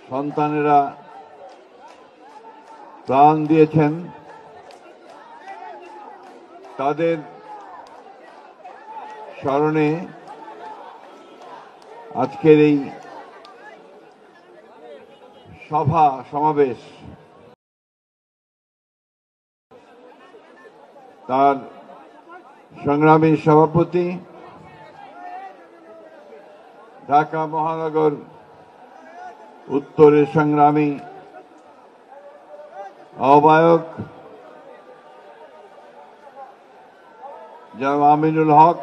সন্তানেরা প্রাণ দিয়েছেন, তাদের স্মরণে আজকের এই সভা সমাবেশ। তার সংগ্রামী সভাপতি, ঢাকা মহানগর উত্তরের সংগ্রামী আহ্বায়ক জনাব আমিনুল হক,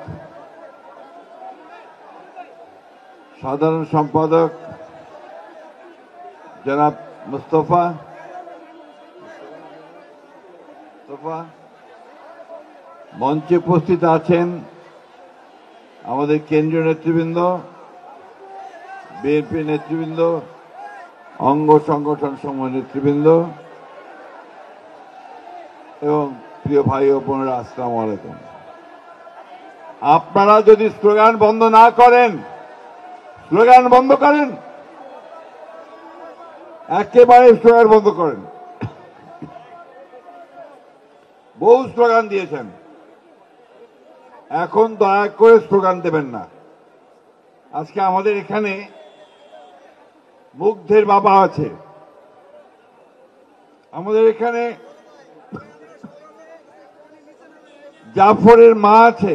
সাধারণ সম্পাদক জনাব মুস্তফা, মঞ্চে উপস্থিত আছেন আমাদের কেন্দ্রীয় নেতৃবৃন্দ, বিএনপি নেতৃবৃন্দ, অঙ্গ সংগঠন সমূহ নেতৃবৃন্দ এবং প্রিয় ভাই ও বোনেরা, আসসালামু আলাইকুম। আপনারা যদি স্লোগান বন্ধ না করেন, স্লোগান বন্ধ করেন, একেবারে স্লোগান বন্ধ করেন। বহু স্লোগান দিয়েছেন, এখন দয়া করে স্লোগান দেবেন না। আজকে আমাদের এখানে মুগ্ধের বাবা আছে, আমাদের এখানে জাফরের মা আছে,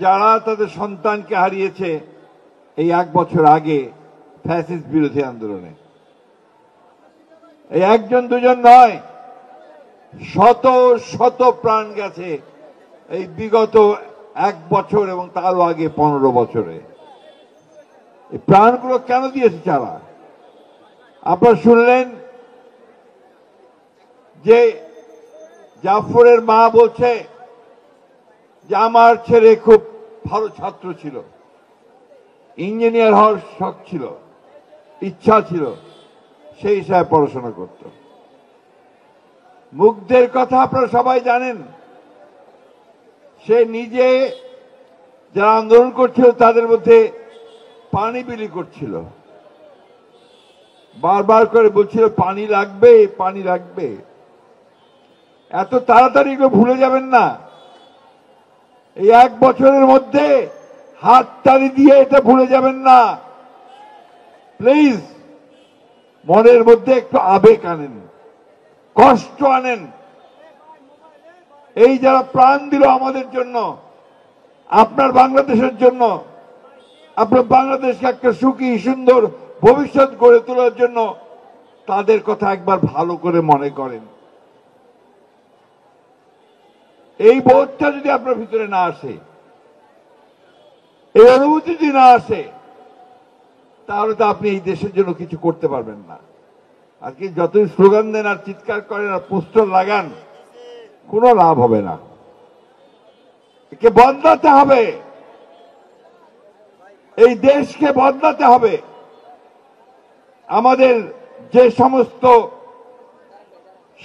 যারা তাদের সন্তানকে হারিয়েছে এই 1 বছর আগে ফ্যাসিস্ট বিরোধী আন্দোলনে। এই একজন দুজন নয়, শত শত প্রাণ গেছে এই বিগত 1 বছর এবং তারও আগে 15 বছরে। এই প্রাণগুলো কেন দিয়েছে তারা? আপনারা শুনলেন যে জাফরের মা বলছে যে আমার ছেলে খুব ভালো ছাত্র ছিল, ইঞ্জিনিয়ার হওয়ার শখ ছিল, ইচ্ছা ছিল, সেই হিসাবে পড়াশোনা করত। মুগ্ধের কথা আপনারা সবাই জানেন। সে নিজে যারা আন্দোলন করছিল তাদের মধ্যে পানি বিলি করছিল, বারবার করে বলছিল পানি লাগবে, পানি লাগবে। এত তাড়াতাড়ি এগুলো ভুলে যাবেন না। এই 1 বছরের মধ্যে হাততালি দিয়ে এটা ভুলে যাবেন না। প্লিজ মনের মধ্যে একটু আবেগ আনেন, কষ্ট আনেন। এই যারা প্রাণ দিল আমাদের জন্য, আপনার বাংলাদেশের জন্য, আপনার বাংলাদেশকে একটা সুখী সুন্দর ভবিষ্যৎ গড়ে তোলার জন্য, তাদের কথা একবার ভালো করে মনে করেন। এই বোধটা যদি আপনার ভিতরে না আসে, এই অনুভূতি যদি না আসে, তাহলে তো আপনি এই দেশের জন্য কিছু করতে পারবেন না। আর কি যতই স্লোগান দেন আর চিৎকার করেন আর পোস্টার লাগান, কোনো লাভ হবে না। একে বদলাতে হবে, এই দেশকে বদলাতে হবে। আমাদের যে সমস্ত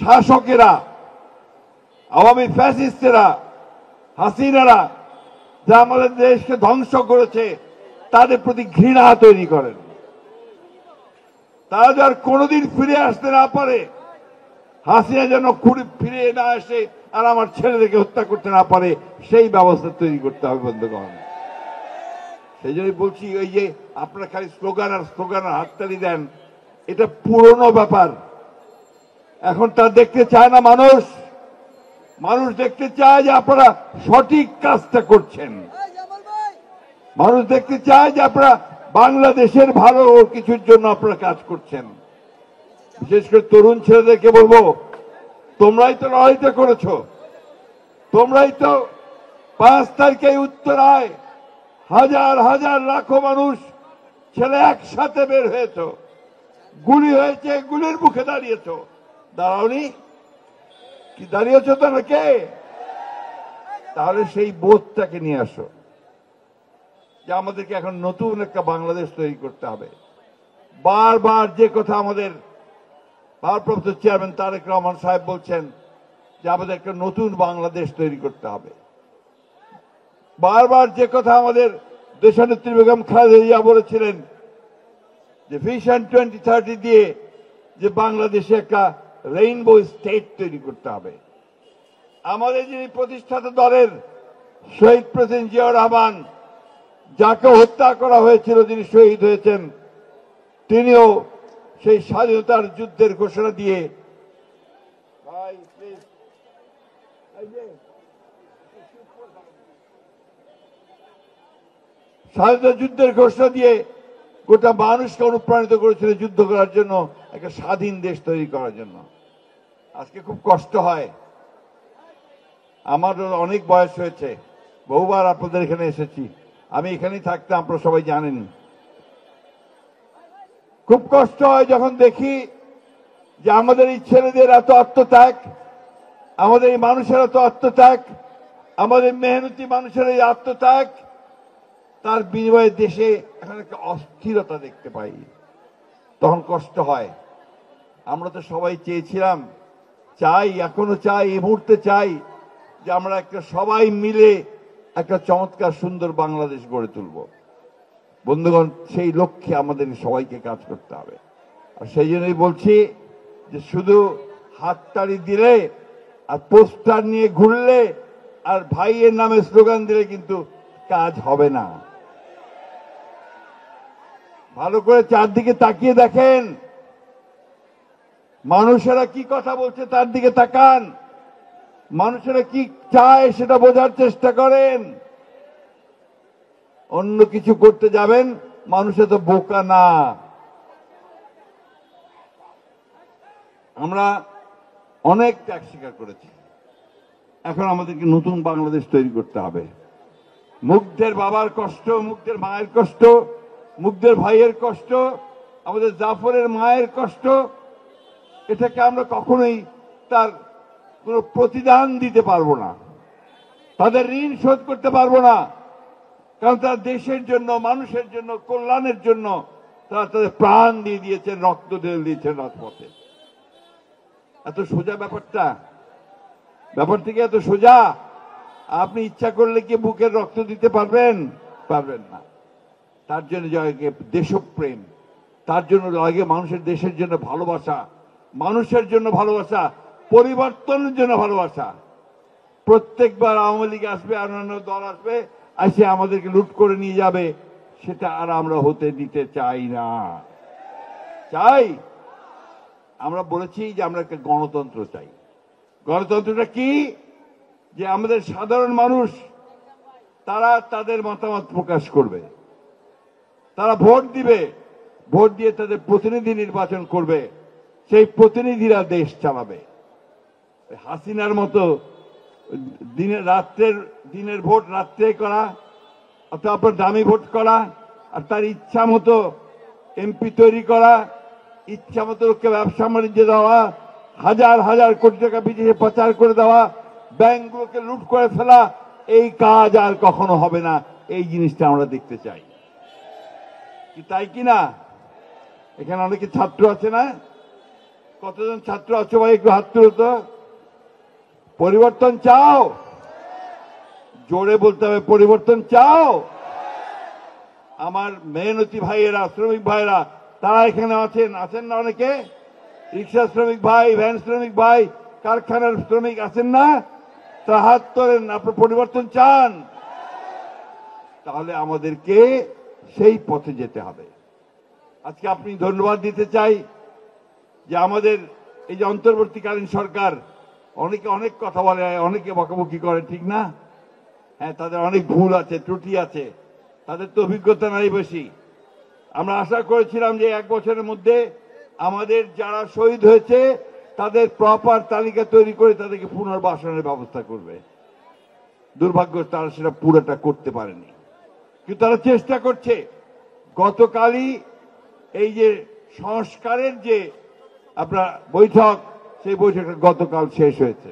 শাসকেরা, আওয়ামী ফ্যাসিস্টেরা, হাসিনারা, যা আমাদের দেশকে ধ্বংস করেছে, তাদের প্রতি ঘৃণা তৈরি করেন। তারা যার কোনোদিন ফিরে আসতে না পারে, হাসিনা যেন ফিরে না আসে আর আমার ছেলেদেরকে হত্যা করতে না পারে, সেই ব্যবস্থা তৈরি করতে হবে বন্ধুগণ। সেই জন্যই বলছি, ওই যে আপনারা খালি স্লোগান আর স্লোগান আর হাততালি দেন, এটা পুরনো ব্যাপার। এখন তা দেখতে চায় না মানুষ। মানুষ দেখতে চায় যে আপনারা সঠিক কাজটা করছেন। মানুষ দেখতে চায় যে আপনারা বাংলাদেশের ভালো কিছুর জন্য আপনারা কাজ করছেন। বিশেষ করে তরুণ ছেলেদেরকে বলবো, তোমরাই তো লড়াইটা করেছো, তোমরাই তো 5 তারিখে উত্তরায় হাজার হাজার লাখো মানুষ ছেলে একসাথে বের হয়েছ, গুলি হয়েছে, গুলির মুখে দাঁড়িয়েছ। দাঁড়াওনি কি? দাঁড়িয়েছ তো নাকি? তাহলে সেই বোধটাকে নিয়ে আসো যে আমাদেরকে এখন নতুন একটা বাংলাদেশ তৈরি করতে হবে। বারবার যে কথা আমাদের ভারপ্রাপ্ত চেয়ারম্যান তারেক রহমান সাহেব বলছেন যে আমাদের একটা নতুন বাংলাদেশ তৈরি করতে হবে। বারবার যে কথা আমাদের দেশনেত্রী বেগম খালেদা জিয়া বলেছিলেন যে ভিশন 2030 দিয়ে যে বাংলাদেশে একটা রেইনবো স্টেট তৈরি করতে হবে। আমাদের যিনি প্রতিষ্ঠাতা দলের শহীদ প্রেসিডেন্ট জিয়াউর রহমান, যাকে হত্যা করা হয়েছিল, যিনি শহীদ হয়েছেন, তিনিও সেই স্বাধীনতার যুদ্ধের ঘোষণা দিয়ে স্বাধীনতা যুদ্ধের ঘোষণা দিয়ে গোটা মানুষকে অনুপ্রাণিত করেছিল যুদ্ধ করার জন্য, একটা স্বাধীন দেশ তৈরি করার জন্য। আজকে খুব কষ্ট হয়, আমার অনেক বয়স হয়েছে, বহুবার আপনাদের এখানে এসেছি, আমি এখানেই থাকতাম, আপনারা সবাই জানেন। খুব কষ্ট হয় যখন দেখি যে আমাদের এই ছেলেদের এত আত্মত্যাগ, আমাদের এই মানুষের এত আত্মত্যাগ, আমাদের মেহনতি মানুষের এই আত্মত্যাগ, তার বিনিময়ে দেশে এখন একটা অস্থিরতা দেখতে পাই, তখন কষ্ট হয়। আমরা তো সবাই চেয়েছিলাম, চাই, এখনো চাই, এই মুহূর্তে চাই যে আমরা একটা সবাই মিলে একটা চমৎকার সুন্দর বাংলাদেশ গড়ে তুলব। বন্ধুগণ, সেই লক্ষ্যে আমাদের সবাইকে কাজ করতে হবে। আর সেই জন্যই বলছি যে শুধু হাততালি দিলে আর পোস্টার নিয়ে ঘুরলে আর ভাইয়ের নামে স্লোগান দিলে কিন্তু কাজ হবে না। ভালো করে চারদিকে তাকিয়ে দেখেন, মানুষেরা কি কথা বলছে তার দিকে তাকান, মানুষেরা কি চায় সেটা বোঝার চেষ্টা করেন। অন্য কিছু করতে যাবেন, মানুষে তো বোকা না। আমরা অনেক ত্যাগ স্বীকার করেছি, এখন আমাদেরকে নতুন বাংলাদেশ তৈরি করতে হবে। মুগ্ধের বাবার কষ্ট, মুগ্ধের মায়ের কষ্ট, মুগ্ধের ভাইয়ের কষ্ট, আমাদের জাফরের মায়ের কষ্ট, এটাকে আমরা কখনোই তার কোনো প্রতিদান দিতে পারবো না, তাদের ঋণ শোধ করতে পারবো না, কারণ তারা দেশের জন্য, মানুষের জন্য, কল্যাণের জন্য তারা তাদের প্রাণ দিয়ে দিয়েছেন, রক্ত ঢেলে দিয়েছেন রাজপথে। এত সোজা ব্যাপারটা, ব্যাপারটা কি এত সোজা? আপনি ইচ্ছা করলে কি বুকের রক্ত দিতে পারবেন? পারবেন না। তার জন্য লাগে দেশপ্রেম, তার জন্য লাগে মানুষের দেশের জন্য ভালোবাসা, মানুষের জন্য ভালোবাসা, পরিবর্তনের জন্য ভালোবাসা। প্রত্যেকবার আওয়ামী লীগ আসবে, অন্যান্য দল আসবে, এসে আমাদেরকে লুট করে নিয়ে যাবে, সেটা আর আমরা হতে দিতে চাই না। চাই, আমরা বলেছি যে আমরা একটা গণতন্ত্র চাই। গণতন্ত্রটা কি? যে আমাদের সাধারণ মানুষ তারা তাদের মতামত প্রকাশ করবে, তারা ভোট দিবে, ভোট দিয়ে তাদের প্রতিনিধি নির্বাচন করবে, সেই প্রতিনিধিরা দেশ চালাবে। হাসিনার মতো দিনের ভোট রাত্রে করা, অথবা আপনার দামি ভোট করা, আর তার ইচ্ছা মতো এমপি তৈরি করা, ইচ্ছা মতো লোককে ব্যবসা বাণিজ্য দেওয়া, হাজার হাজার কোটি টাকা বিদেশে পাচার করে দেওয়া, ব্যাংকগুলোকে লুট করে ফেলা, এই কাজ আর কখনো হবে না। এই জিনিসটা আমরা দেখতে চাই কি, তাই কিনা? এখানে অনেকে ছাত্র আছে না? কতজন ছাত্র আছো ভাই, একটু হাত তুলো তো। পরিবর্তন চাও? জোরে বলতে হবে, পরিবর্তন চাও? আমার মেহনতি ভাইয়েরা, শ্রমিক ভাইয়েরা, তারা এখানে আছেন, আছেন না অনেকে? রিক্সা শ্রমিক ভাই, ভ্যান শ্রমিক ভাই, কারখানার শ্রমিক আছেন না? তারা হাত তোলেন। আপনার পরিবর্তন চান? তাহলে আমাদেরকে সেই পথে যেতে হবে। আজকে আপনি ধন্যবাদ দিতে চাই যে আমাদের এই যে অন্তর্বর্তীকালীন সরকার, অনেকে অনেক কথা বলে, অনেকে বকাবকি করে, ঠিক না? হ্যাঁ, তাদের অনেক ভুল আছে, ত্রুটি আছে, তাদের তো অভিজ্ঞতা নাই বেশি। আমরা আশা করেছিলাম যে 1 বছরের মধ্যে আমাদের যারা শহীদ হয়েছে তাদের প্রপার তালিকা তৈরি করে তাদেরকে পুনর্বাসনের ব্যবস্থা করবে। দুর্ভাগ্য, তারা সেটা পুরোটা করতে পারেনি, কিন্তু তারা চেষ্টা করছে। গতকালই এই যে সংস্কারের যে আপনার বৈঠক, সেই বৈঠকটা গতকাল শেষ হয়েছে।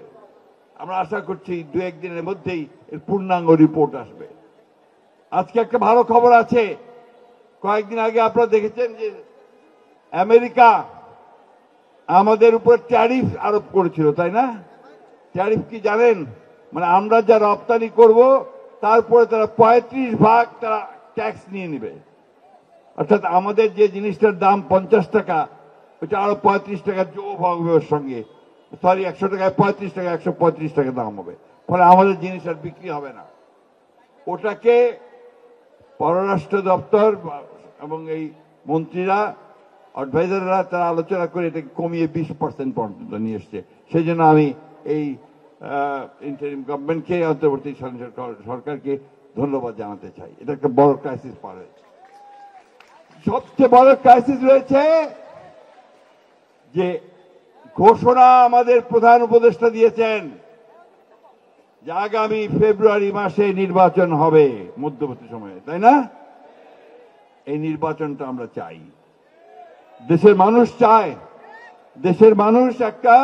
আমরা আশা করছি 2-1 দিনের মধ্যেই এর পূর্ণাঙ্গ রিপোর্ট আসবে। আজকে একটা ভালো খবর আছে। কয়েকদিন আগে আপনারা দেখেছেন যে আমেরিকা আমাদের উপর ট্যারিফ আরোপ করেছিল, তাই না? ট্যারিফ কি জানেন? মানে আমরা যা রপ্তানি করব তারপরে তারা 35% তারা ট্যাক্স নিয়ে নেবে। অর্থাৎ আমাদের যে জিনিসটার দাম 50 টাকা, ওটা আরো 35 টাকা যোগ হবে ওর সঙ্গে, সরি 100 টাকায় 35 টাকা, 135 টাকা দাম হবে, ফলে আমাদের জিনিস আর বিক্রি হবে না। ওটাকে পররাষ্ট্র দপ্তর এবং এই মন্ত্রীরা, অ্যাডভাইজাররা তারা আলোচনা করে এটাকে কমিয়ে 20% পর্যন্ত নিয়ে এসছে। সেই জন্য আমি এই ইন্টারিম গভর্নমেন্টকে, অন্তর্বর্তী সরকারকে ধন্যবাদ জানাতে চাই। এটা একটা বড় ক্রাইসিস পার হয়েছে। সবচেয়ে বড় ক্রাইসিস রয়েছে যে ঘোষণা আমাদের প্রধান উপদেষ্টা দিয়েছেন যে আগামী ফেব্রুয়ারি মাসে নির্বাচন হবে মধ্যবর্তী সময়ে, তাই না? এই নির্বাচনটা আমরা চাই, দেশের মানুষ চায়। দেশের মানুষ একটা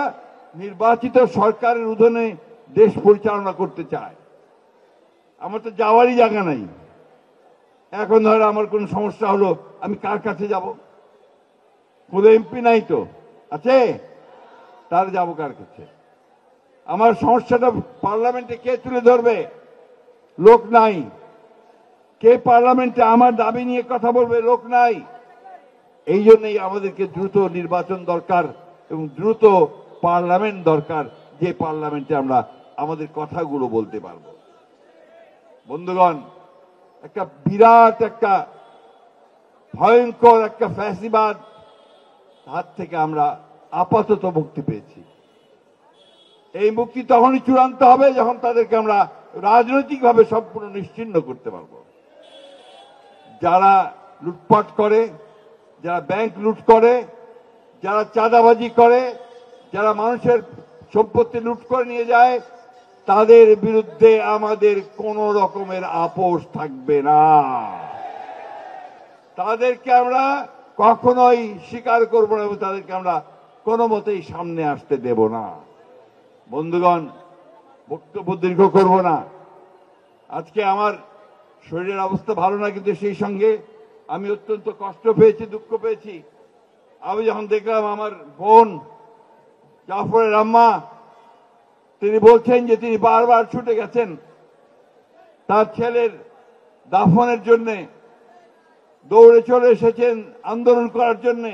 নির্বাচিত সরকারের অধীনে দেশ পরিচালনা করতে চায়। আমার তো যাওয়ারই জায়গা নাই। এখন ধরো আমার কোন সমস্যা হলো, আমি কার কাছে যাব? কোনো এমপি নাই তো, আছে? তার যাব কার কাছে? আমার সমস্যাটা পার্লামেন্টে কে তুলে ধরবে? লোক নাই। কে পার্লামেন্টে আমার দাবি নিয়ে কথা বলবে? লোক নাই। এই জন্যই আমাদেরকে দ্রুত নির্বাচন দরকার এবং দ্রুত পার্লামেন্ট দরকার, যে পার্লামেন্টে আমরা আমাদের কথাগুলো বলতে পারবো। বন্ধুগণ, একটা বিরাট একটা ভয়ঙ্কর একটা ফ্যাসিবাদ হাত থেকে আমরা আপাতত মুক্তি পেয়েছি। এই মুক্তি তখনই চূড়ান্ত হবে যখন তাদেরকে আমরা রাজনৈতিকভাবে সম্পূর্ণ নিশ্চিহ্ন করতে পারবো। যারা লুটপাট করে, যারা ব্যাংক লুট করে, যারা চাঁদাবাজি করে, যারা মানুষের সম্পত্তি লুট করে নিয়ে যায়, তাদের বিরুদ্ধে আমাদের কোন রকমের আপোষ থাকবে না। তাদেরকে আমরা কখনোই স্বীকার করব না এবং তাদেরকে আমরা কোনো মতেই সামনে আসতে দেব না। বন্ধুগণ, বক্তব্য দীর্ঘ করব না। আজকে আমার শরীরের অবস্থা ভালো না, কিন্তু সেই সঙ্গে আমি অত্যন্ত কষ্ট পেয়েছি, দুঃখ পেয়েছি। আমি যখন দেখলাম আমার বোন জাফরের আম্মা, তিনি বলছেন যে তিনি বারবার ছুটে গেছেন তার ছেলের দাফনের জন্য, দৌড়ে চলে এসেছেন আন্দোলন করার জন্য।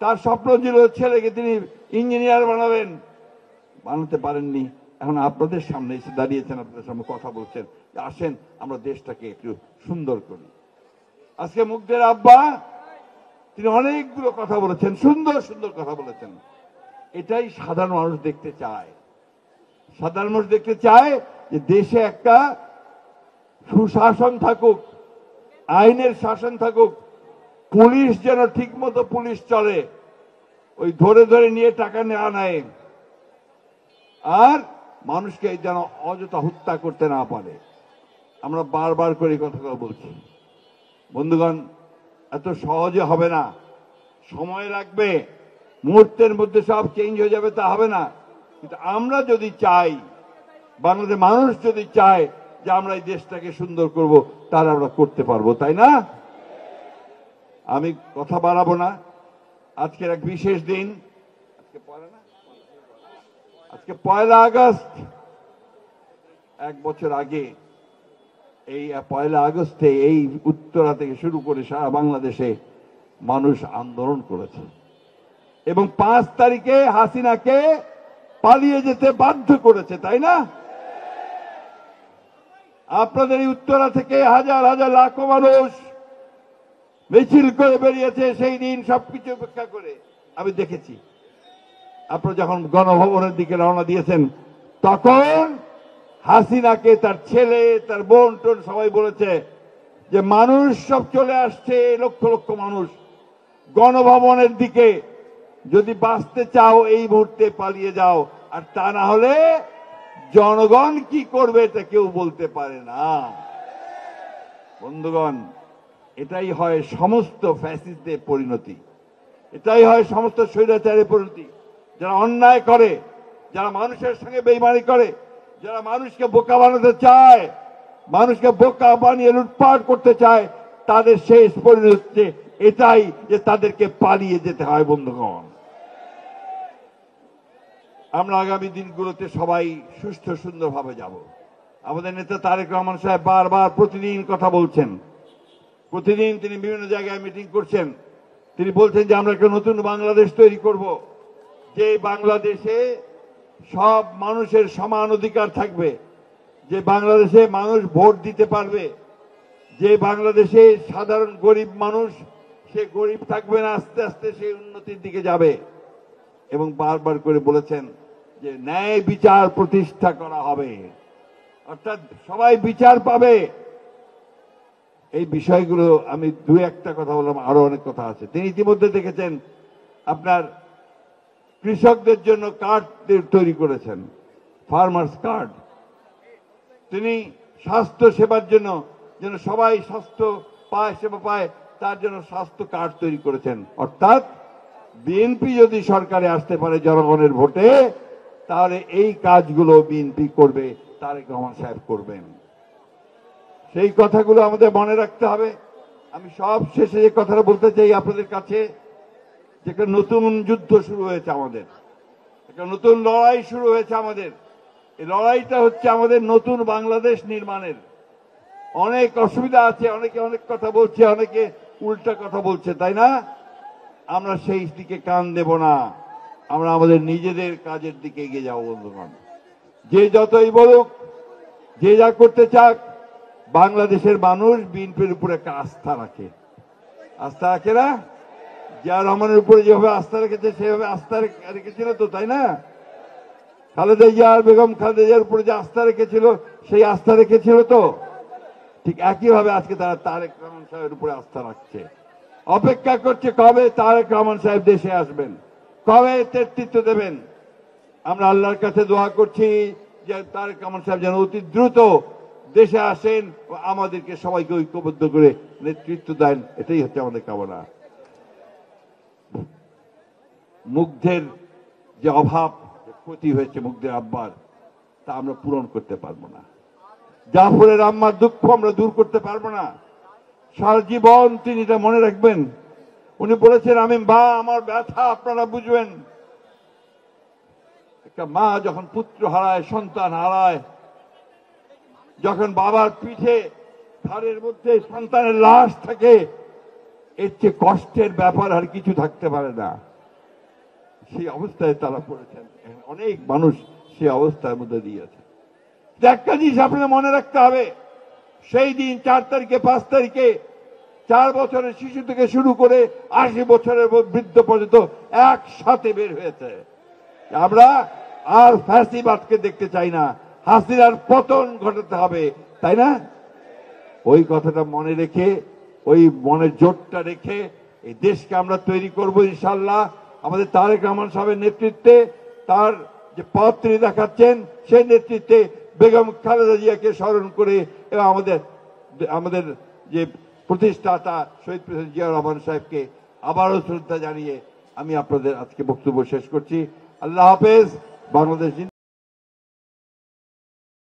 তার স্বপ্ন ছিল ছেলেকে তিনি ইঞ্জিনিয়ার বানাবেন, বানাতে পারেননি। এখন আপনাদের সামনে এসে দাঁড়িয়েছেন, আপনাদের সামনে কথা বলছেন, আসেন আমরা দেশটাকে একটু সুন্দর করি। আজকে মুগ্ধের আব্বা তিনি অনেকগুলো কথা বলেছেন, সুন্দর সুন্দর কথা বলেছেন। এটাই সাধারণ মানুষ দেখতে চায়। সাধারণ মানুষ দেখতে চায় যে দেশে একটা সুশাসন থাকুক, আইনের শাসন থাকুক, পুলিশ যেন ঠিক মতো পুলিশ চলে, ওই ধরে ধরে নিয়ে টাকা নেওয়া নেয়, আর মানুষকে যেন অযথা হত্যা করতে না পারে। আমরা বারবার করে কথাগুলো বলছি। বন্ধুগণ, এত সহজে হবে না, সময় লাগবে। মুহূর্তের মধ্যে সব চেঞ্জ হয়ে যাবে তা হবে না। কিন্তু আমরা যদি চাই, বাংলাদেশের মানুষ যদি চায় যে আমরা এই দেশটাকে সুন্দর করব, তাহলে আমরা করতে পারবো, তাই না? আমি কথা বাড়াবো না। আজকের এক বিশেষ দিন, আজকে 1 আগস্ট। 1 বছর আগে এই 1 আগস্টে এই উত্তরা থেকে শুরু করে সারা বাংলাদেশে মানুষ আন্দোলন করেছে এবং 5 তারিখে হাসিনাকে পালিয়ে যেতে বাধ্য করেছে, তাই না? আপনাদের এই উত্তরা থেকে হাজার হাজার লাখো মানুষ মিছিল করে বেরিয়েছে সেই দিন, সবকিছু উপেক্ষা করে। আমি দেখেছি আপনারা যখন গণভবনের দিকে রওনা দিয়েছেন, তখন হাসিনাকে তার ছেলে, তার বোন টোন সবাই বলেছে যে মানুষ সব চলে আসছে, লক্ষ লক্ষ মানুষ গণভবনের দিকে, যদি বাঁচতে চাও এই মুহূর্তে পালিয়ে যাও, আর তা না হলে জনগণ কি করবে এটা কেউ বলতে পারে না। বন্ধুগণ, এটাই হয় সমস্ত ফ্যাসিস্টদের পরিণতি, এটাই হয় সমস্ত স্বৈরাচারের পরিণতি। যারা অন্যায় করে, যারা মানুষের সঙ্গে বেইমানি করে, যারা মানুষকে বোকা বানাতে চায়, মানুষকে বোকা বানিয়ে লুটপাট করতে চায়, তাদের শেষ পরিণতি এটাই যে তাদেরকে পালিয়ে যেতে হয়। বন্ধুগণ, আমরা আগামী দিনগুলোতে সবাই সুস্থ সুন্দরভাবে যাব। আমাদের নেতা তারেক রহমান সাহেব বারবার প্রতিদিন কথা বলছেন প্রতিদিন তিনি বিভিন্ন জায়গায় মিটিং করছেন। তিনি বলছেন যে আমরা একটা নতুন বাংলাদেশ তৈরি করব, যে বাংলাদেশে সব মানুষের সমান অধিকার থাকবে, যে বাংলাদেশে মানুষ ভোট দিতে পারবে, যে বাংলাদেশে সাধারণ গরিব মানুষ সে গরিব থাকবে না, আস্তে আস্তে সে উন্নতির দিকে যাবে। এবং বারবার করে বলেছেন যে ন্যায় বিচার প্রতিষ্ঠা করা হবে, অর্থাৎ সবাই বিচার পাবে। এই বিষয়গুলো আমি দু একটা কথা বললাম, আরো অনেক কথা আছে। তিনি ইতিমধ্যে দেখেছেন আপনার কৃষকদের জন্য কার্ড তৈরি করেছেন, ফার্মার্স কার্ড। তিনি স্বাস্থ্য সেবার জন্য যেন সবাই স্বাস্থ্য পায়, সেবা পায়, তার জন্য স্বাস্থ্য কার্ড তৈরি করেছেন। অর্থাৎ বিএনপি যদি সরকারে আসতে পারে জনগণের ভোটে, তাহলে এই কাজগুলো বিএনপি করবে, তারেক রহমান সাহেব করবেন। সেই কথাগুলো আমাদের মনে রাখতে হবে। আমি সব শেষে যে কথাটা বলতে চাই আপনাদের কাছে, যে একটা নতুন যুদ্ধ শুরু হয়েছে আমাদের, একটা নতুন লড়াই শুরু হয়েছে আমাদের। এই লড়াইটা হচ্ছে আমাদের নতুন বাংলাদেশ নির্মাণের। অনেক অসুবিধা আছে, অনেকে অনেক কথা বলছে, অনেকে উল্টা কথা বলছে, তাই না? আমরা সেই দিকে কান দেব না, আমরা আমাদের নিজেদের কাজের দিকে এগিয়ে যাবো বন্ধুগণ। যে যতই বলুক, যে যা করতে চাক, বাংলাদেশের মানুষ বিএনপির উপরে একটা আস্থা রাখে। আস্থা রাখে না? জিয়া রহমানের উপরে যেভাবে আস্থা রেখেছে সেভাবে আস্থা রেখেছিল তো, তাই না? খালেদা জিয়া আর বেগম খালেদা জিয়ার উপরে যে আস্থা রেখেছিল সেই আস্থা রেখেছিল তো। ঠিক একইভাবে আজকে তারা তারেক রহমান সাহেবের উপরে আস্থা রাখছে, অপেক্ষা করছে কবে তারেক রহমান সাহেব দেশে আসবেন, কবে নেতৃত্ব দেবেন। আমরা আল্লাহর কাছে দোয়া করছি যে তারেক রহমান সাহেব যেন অতি দ্রুত দেশে আসেন, আমাদেরকে সবাইকে ঐক্যবদ্ধ করে নেতৃত্ব দেন, এটাই হচ্ছে আমাদের কামনা। মুগ্ধের যে অভাব, ক্ষতি হয়েছে মুগ্ধের আব্বার, তা আমরা পূরণ করতে পারবো না। জাফরের আম্মার দুঃখ আমরা দূর করতে পারবো না। সারা জীবন তিনি এটা মনে রাখবেন। উনি বলেছেন, আমি মা, আমার ব্যথা আপনারা বুঝবেন। একটা মা যখন পুত্র হারায়, সন্তান হারায়, যখন বাবার পিঠে ঘাড়ের মধ্যে সন্তানের লাশ থাকে, এর চেয়ে কষ্টের ব্যাপার আর কিছু থাকতে পারে না। সেই অবস্থায় তারা পড়েছেন, অনেক মানুষ সেই অবস্থার মধ্যে দিয়েছে। একটা জিনিস আপনাদের মনে রাখতে হবে, সেই দিন 4 তারিখে 5 তারিখে 4 বছরের শিশু থেকে শুরু করে 80 বছরের বৃদ্ধ পর্যন্ত একসাথে বের হয়েছে। আমরা আর ফ্যাসিবাদকে দেখতে চাই না, হাসিনার পতন ঘটাতে হবে, তাই না? ওই কথাটা মনে রেখে, ওই মনের জোরটা রেখে এই দেশকে আমরা তৈরি করব ইনশাআল্লাহ। আমাদের তারেক রহমান সাহেবের নেতৃত্বে, তার যে পথ তিনি দেখাচ্ছেন সেই নেতৃত্বে বেগম খালেদা জিয়াকে স্মরণ করে এবং আমাদের যে প্রতিষ্ঠাতা শহীদ প্রেসিডেন্ট জিয়া রহমান সাহেবকে আবারও শ্রদ্ধা জানিয়ে আমি আপনাদের আজকে বক্তব্য শেষ করছি। আল্লাহ হাফেজ। বাংলাদেশ